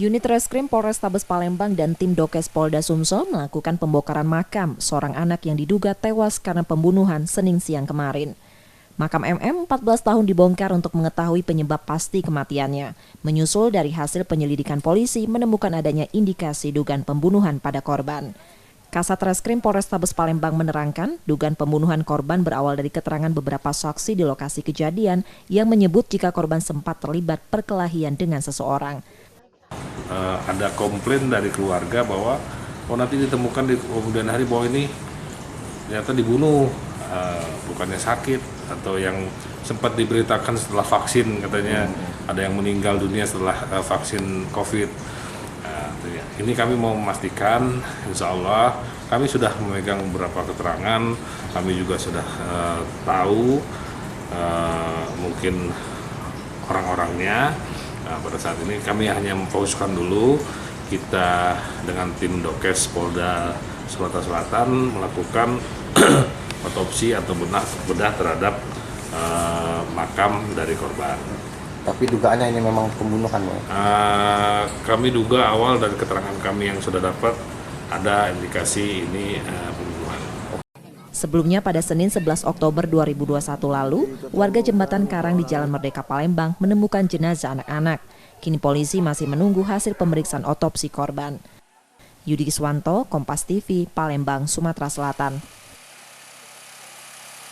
Unit Reskrim Polrestabes Palembang dan tim Dokes Polda Sumsel melakukan pembongkaran makam seorang anak yang diduga tewas karena pembunuhan Senin siang kemarin. Makam MM 14 tahun dibongkar untuk mengetahui penyebab pasti kematiannya, menyusul dari hasil penyelidikan polisi menemukan adanya indikasi dugaan pembunuhan pada korban. Kasat Reskrim Polrestabes Palembang menerangkan, dugaan pembunuhan korban berawal dari keterangan beberapa saksi di lokasi kejadian yang menyebut jika korban sempat terlibat perkelahian dengan seseorang. Ada komplain dari keluarga bahwa nanti ditemukan di kemudian hari bahwa ini ternyata dibunuh, bukannya sakit atau yang sempat diberitakan setelah vaksin, katanya ada yang meninggal dunia setelah vaksin COVID. Ini kami mau memastikan, insya Allah kami sudah memegang beberapa keterangan, kami juga sudah tahu mungkin orang-orangnya. Pada saat ini kami hanya memfokuskan dulu, kita dengan tim Dokes Polda Sumatera Selatan melakukan otopsi atau bedah terhadap makam dari korban. Tapi dugaannya ini memang pembunuhan, Bang? Kami duga awal dari keterangan kami yang sudah dapat ada indikasi ini pembunuhan. Sebelumnya pada Senin 11 Oktober 2021 lalu, warga Jembatan Karang di Jalan Merdeka Palembang menemukan jenazah anak-anak. Kini polisi masih menunggu hasil pemeriksaan otopsi korban. Yudi Kiswanto, Kompas TV, Palembang, Sumatera Selatan.